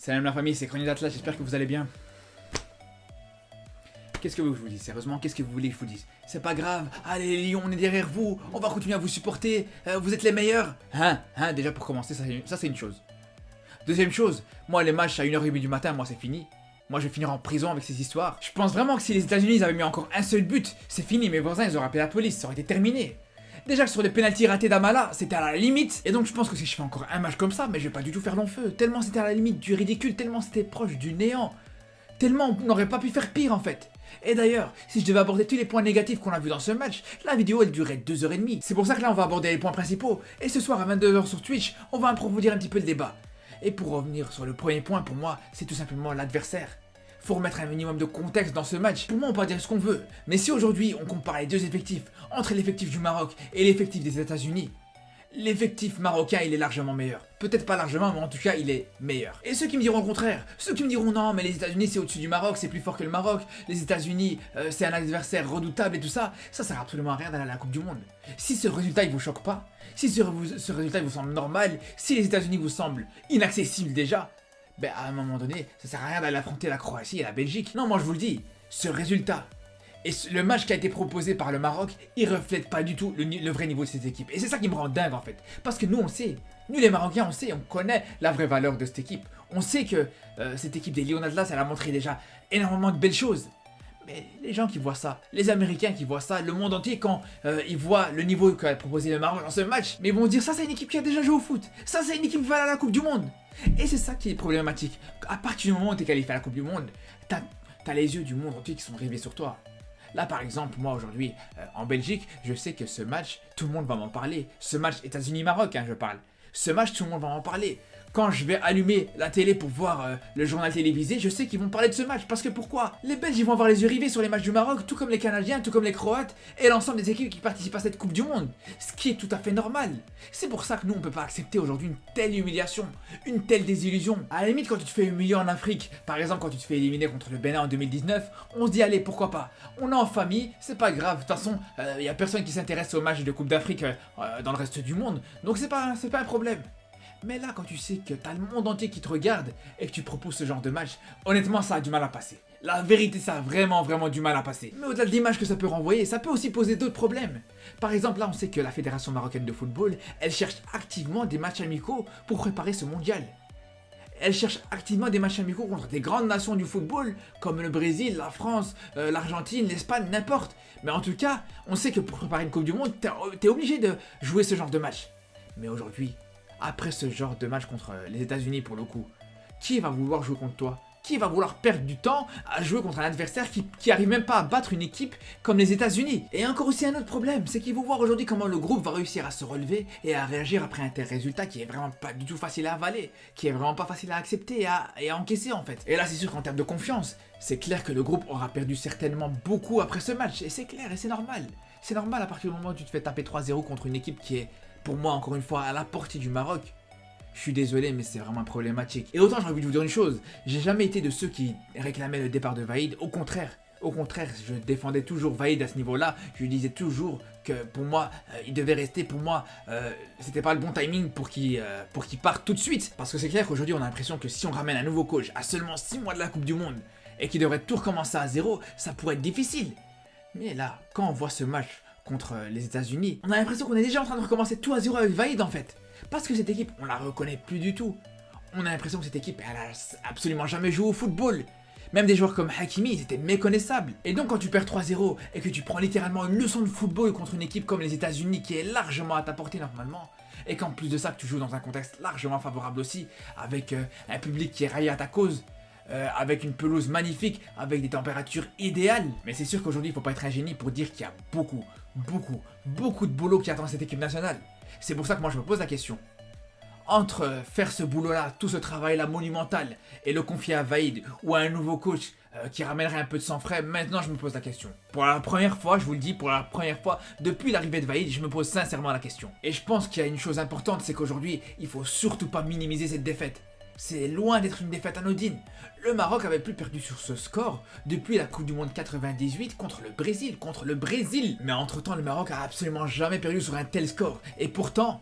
Salam la famille, c'est Chronique d'Atlas, j'espère que vous allez bien. Qu'est-ce que vous voulez que je vous dise? Sérieusement, qu'est-ce que vous voulez que je vous dise? C'est pas grave, allez les lions, on est derrière vous, on va continuer à vous supporter, vous êtes les meilleurs. Déjà pour commencer, ça c'est une chose. Deuxième chose, moi les matchs à 1h30 du matin, moi c'est fini. Moi je vais finir en prison avec ces histoires. Je pense vraiment que si les États-Unis avaient mis encore un seul but, c'est fini, mes voisins ils auraient appelé la police, ça aurait été terminé. Déjà que sur les pénaltys ratés d'Amala, c'était à la limite. Et donc je pense que si je fais encore un match comme ça, mais je vais pas du tout faire long feu. Tellement c'était à la limite du ridicule, tellement c'était proche du néant. Tellement on n'aurait pas pu faire pire en fait. Et d'ailleurs, si je devais aborder tous les points négatifs qu'on a vus dans ce match, la vidéo elle durait 2h30. C'est pour ça que là on va aborder les points principaux. Et ce soir à 22h sur Twitch, on va approfondir un petit peu le débat. Et pour revenir sur le premier point, pour moi, c'est tout simplement l'adversaire. Faut remettre un minimum de contexte dans ce match. Pour moi, on peut dire ce qu'on veut. Mais si aujourd'hui, on compare les deux effectifs, entre l'effectif du Maroc et l'effectif des États-Unis, l'effectif marocain, il est largement meilleur. Peut-être pas largement, mais en tout cas, il est meilleur. Et ceux qui me diront le contraire, ceux qui me diront non, mais les États-Unis, c'est au-dessus du Maroc, c'est plus fort que le Maroc, les États-Unis, c'est un adversaire redoutable et tout ça, ça sert absolument à rien d'aller à la Coupe du Monde. Si ce résultat, il vous choque pas, si ce résultat, il vous semble normal, si les États-Unis vous semblent inaccessibles déjà, ben à un moment donné, ça sert à rien d'aller affronter la Croatie et la Belgique. Non, moi je vous le dis, ce résultat et le match qui a été proposé par le Maroc, il reflète pas du tout le vrai niveau de cette équipe. Et c'est ça qui me rend dingue en fait. Parce que nous on le sait, nous les Marocains on sait, on connaît la vraie valeur de cette équipe. On sait que cette équipe des Lions d'Atlas, elle a montré déjà énormément de belles choses. Mais les gens qui voient ça, les Américains qui voient ça, le monde entier quand ils voient le niveau qu'a proposé le Maroc dans ce match, mais ils vont dire ça c'est une équipe qui a déjà joué au foot, ça c'est une équipe qui va aller à la Coupe du Monde. Et c'est ça qui est problématique. À partir du moment où tu es qualifié à la Coupe du Monde, t'as les yeux du monde entier qui sont rivés sur toi. Là par exemple, moi aujourd'hui en Belgique, je sais que ce match, tout le monde va m'en parler. Ce match États-Unis-Maroc, je parle. Ce match, tout le monde va m'en parler. Quand je vais allumer la télé pour voir le journal télévisé, je sais qu'ils vont parler de ce match. Parce que pourquoi? Les Belges ils vont avoir les yeux rivés sur les matchs du Maroc, tout comme les Canadiens, tout comme les Croates, et l'ensemble des équipes qui participent à cette Coupe du Monde. Ce qui est tout à fait normal. C'est pour ça que nous on peut pas accepter aujourd'hui une telle humiliation, une telle désillusion. À la limite quand tu te fais humilier en Afrique, par exemple quand tu te fais éliminer contre le Bénin en 2019, on se dit allez pourquoi pas. On est en famille, c'est pas grave. De toute façon, y a personne qui s'intéresse aux matchs de Coupe d'Afrique dans le reste du monde. Donc c'est pas un problème. Mais là, quand tu sais que t'as le monde entier qui te regarde et que tu proposes ce genre de match, honnêtement, ça a du mal à passer. La vérité, ça a vraiment du mal à passer. Mais au-delà de l'image que ça peut renvoyer, ça peut aussi poser d'autres problèmes. Par exemple, là, on sait que la Fédération marocaine de football, elle cherche activement des matchs amicaux pour préparer ce mondial. Elle cherche activement des matchs amicaux contre des grandes nations du football, comme le Brésil, la France, l'Argentine, l'Espagne, n'importe. Mais en tout cas, on sait que pour préparer une Coupe du Monde, t'es obligé de jouer ce genre de match. Mais aujourd'hui, après ce genre de match contre les États-Unis pour le coup, qui va vouloir jouer contre toi? Qui va vouloir perdre du temps à jouer contre un adversaire qui arrive même pas à battre une équipe comme les États-Unis? Et encore aussi un autre problème, c'est qu'ils vont voir aujourd'hui comment le groupe va réussir à se relever et à réagir après un tel résultat qui est vraiment pas du tout facile à avaler, qui est vraiment pas facile à accepter et à encaisser en fait. Et là c'est sûr qu'en termes de confiance, c'est clair que le groupe aura perdu certainement beaucoup après ce match, et c'est clair et c'est normal. C'est normal à partir du moment où tu te fais taper 3-0 contre une équipe qui est, pour moi encore une fois, à la portée du Maroc. Je suis désolé, mais c'est vraiment problématique. Et autant j'ai envie de vous dire une chose, j'ai jamais été de ceux qui réclamaient le départ de Vaïd, au contraire, je défendais toujours Vaïd à ce niveau-là, je lui disais toujours que pour moi, il devait rester, pour moi, c'était pas le bon timing pour qu'il parte tout de suite. Parce que c'est clair qu'aujourd'hui on a l'impression que si on ramène un nouveau coach à seulement 6 mois de la Coupe du Monde, et qu'il devrait tout recommencer à zéro, ça pourrait être difficile. Mais là, quand on voit ce match contre les États-Unis, on a l'impression qu'on est déjà en train de recommencer tout à zéro avec Vaïd en fait. Parce que cette équipe, on la reconnaît plus du tout. On a l'impression que cette équipe, elle a absolument jamais joué au football. Même des joueurs comme Hakimi, ils étaient méconnaissables. Et donc quand tu perds 3-0 et que tu prends littéralement une leçon de football contre une équipe comme les États-Unis qui est largement à ta portée normalement, et qu'en plus de ça que tu joues dans un contexte largement favorable aussi, avec un public qui est raillé à ta cause, avec une pelouse magnifique, avec des températures idéales. Mais c'est sûr qu'aujourd'hui il faut pas être un génie pour dire qu'il y a beaucoup de boulot qui attend cette équipe nationale. C'est pour ça que moi je me pose la question. Entre faire ce boulot-là, tout ce travail-là monumental, et le confier à Vaïd ou à un nouveau coach qui ramènerait un peu de sang frais, maintenant je me pose la question. Pour la première fois, je vous le dis, pour la première fois, depuis l'arrivée de Vaïd, je me pose sincèrement la question. Et je pense qu'il y a une chose importante, c'est qu'aujourd'hui, il faut surtout pas minimiser cette défaite. C'est loin d'être une défaite anodine. Le Maroc avait plus perdu sur ce score depuis la Coupe du Monde 98 contre le Brésil. Mais entre-temps, le Maroc a absolument jamais perdu sur un tel score. Et pourtant,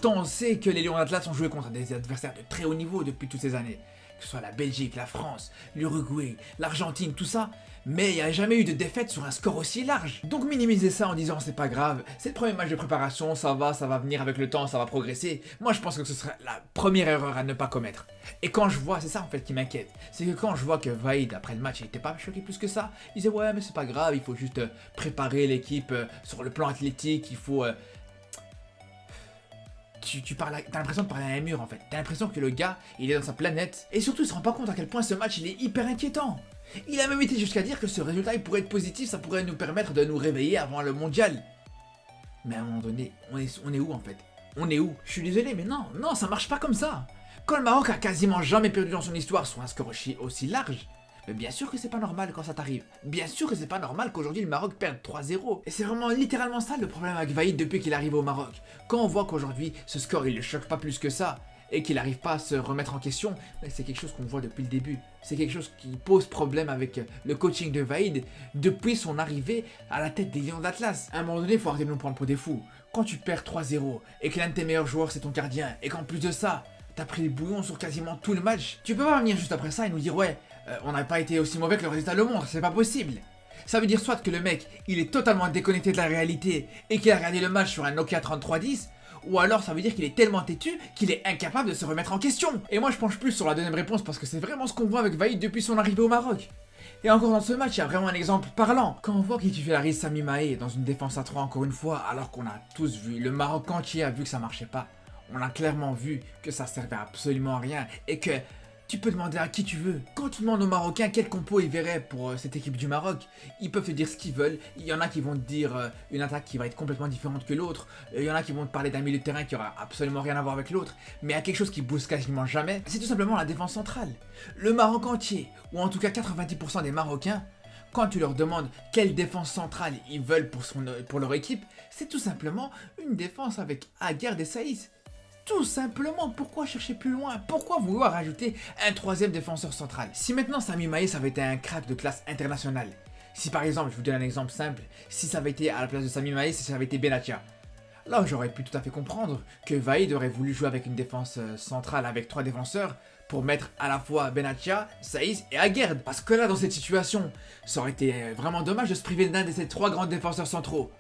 on sait que les Lions d'Atlas ont joué contre des adversaires de très haut niveau depuis toutes ces années. que ce soit la Belgique, la France, l'Uruguay, l'Argentine, tout ça, mais il n'y a jamais eu de défaite sur un score aussi large. Donc minimiser ça en disant c'est pas grave, c'est le premier match de préparation, ça va venir avec le temps, ça va progresser. Moi je pense que ce serait la première erreur à ne pas commettre. Et quand je vois, c'est ça en fait qui m'inquiète, c'est que quand je vois que Vaïd après le match il était pas choqué plus que ça, il disait ouais mais c'est pas grave, il faut juste préparer l'équipe sur le plan athlétique, il faut... T'as l'impression de parler à un mur en fait, t'as l'impression que le gars il est dans sa planète, et surtout il se rend pas compte à quel point ce match il est hyper inquiétant. Il a même été jusqu'à dire que ce résultat il pourrait être positif, ça pourrait nous permettre de nous réveiller avant le mondial. Mais à un moment donné, on est où en fait? On est où? Je suis désolé mais non, ça marche pas comme ça. Quand le Maroc a quasiment jamais perdu dans son histoire sur un score aussi large, mais bien sûr que c'est pas normal quand ça t'arrive. Bien sûr que c'est pas normal qu'aujourd'hui le Maroc perde 3-0. Et c'est vraiment littéralement ça le problème avec Vaïd depuis qu'il arrive au Maroc. Quand on voit qu'aujourd'hui ce score il le choque pas plus que ça, et qu'il n'arrive pas à se remettre en question, c'est quelque chose qu'on voit depuis le début. C'est quelque chose qui pose problème avec le coaching de Vaïd depuis son arrivée à la tête des Lions d'Atlas. À un moment donné, il faut arrêter de nous prendre pour des fous. Quand tu perds 3-0 et que l'un de tes meilleurs joueurs c'est ton gardien, et qu'en plus de ça, t'as pris le bouillon sur quasiment tout le match, tu peux pas venir juste après ça et nous dire ouais, on n'a pas été aussi mauvais que le résultat le montre, c'est pas possible. Ça veut dire soit que le mec, il est totalement déconnecté de la réalité et qu'il a regardé le match sur un Nokia 3310, ou alors ça veut dire qu'il est tellement têtu qu'il est incapable de se remettre en question. Et moi je penche plus sur la deuxième réponse parce que c'est vraiment ce qu'on voit avec Vaïd depuis son arrivée au Maroc. Et encore dans ce match, il y a vraiment un exemple parlant. Quand on voit qu'il titularise Sami Maé dans une défense à 3 encore une fois, alors qu'on a tous vu, le Maroc entier a vu que ça marchait pas. On a clairement vu que ça servait absolument à rien et que tu peux demander à qui tu veux. Quand tu demandes aux Marocains quel compo ils verraient pour cette équipe du Maroc, ils peuvent te dire ce qu'ils veulent. Il y en a qui vont te dire une attaque qui va être complètement différente que l'autre. Il y en a qui vont te parler d'un milieu de terrain qui aura absolument rien à voir avec l'autre. Mais à quelque chose qui bouge quasiment jamais, c'est tout simplement la défense centrale. Le Maroc entier, ou en tout cas 90% des Marocains, quand tu leur demandes quelle défense centrale ils veulent pour leur équipe, c'est tout simplement une défense avec Aguerd et Saïs. Tout simplement, pourquoi chercher plus loin? Pourquoi vouloir ajouter un troisième défenseur central? Si maintenant Sami Maé avait été un crack de classe internationale, si par exemple, je vous donne un exemple simple, si ça avait été à la place de Sami Maé, si ça avait été Benatia, là j'aurais pu tout à fait comprendre que Vaïd aurait voulu jouer avec une défense centrale avec 3 défenseurs pour mettre à la fois Benatia, Saïs et Aguerd. Parce que là, dans cette situation, ça aurait été vraiment dommage de se priver d'un de ces 3 grands défenseurs centraux.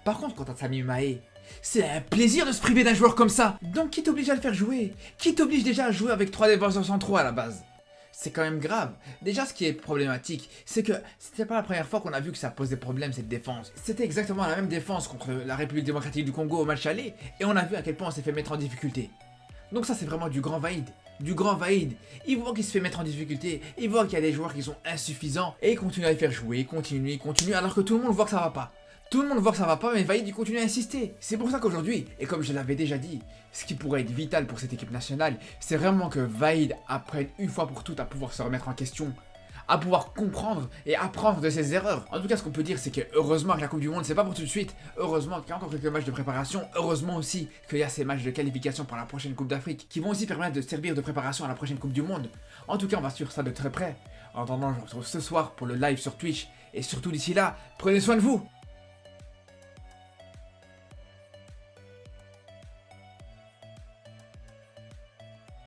Par contre, quant à Sami Maé, c'est un plaisir de se priver d'un joueur comme ça. Donc qui t'oblige à le faire jouer? Qui t'oblige déjà à jouer avec 3 défenseurs centraux à la base? C'est quand même grave. Déjà, ce qui est problématique, c'est que c'était pas la première fois qu'on a vu que ça posait problème cette défense. C'était exactement la même défense contre la République démocratique du Congo au match aller, et on a vu à quel point on s'est fait mettre en difficulté. Donc ça c'est vraiment du grand Vaïd. Du grand Vaïd. Il voit qu'il se fait mettre en difficulté, il voit qu'il y a des joueurs qui sont insuffisants, et il continue à les faire jouer, il continue, alors que tout le monde voit que ça va pas. Tout le monde voit que ça va pas, mais Vaïd il continue à insister. C'est pour ça qu'aujourd'hui, et comme je l'avais déjà dit, ce qui pourrait être vital pour cette équipe nationale, c'est vraiment que Vaïd apprenne une fois pour toutes à pouvoir se remettre en question, à pouvoir comprendre et apprendre de ses erreurs. En tout cas, ce qu'on peut dire, c'est que heureusement que la Coupe du Monde, c'est pas pour tout de suite. Heureusement qu'il y a encore quelques matchs de préparation. Heureusement aussi qu'il y a ces matchs de qualification pour la prochaine Coupe d'Afrique qui vont aussi permettre de servir de préparation à la prochaine Coupe du Monde. En tout cas, on va suivre ça de très près. En attendant, je vous retrouve ce soir pour le live sur Twitch. Et surtout d'ici là, prenez soin de vous.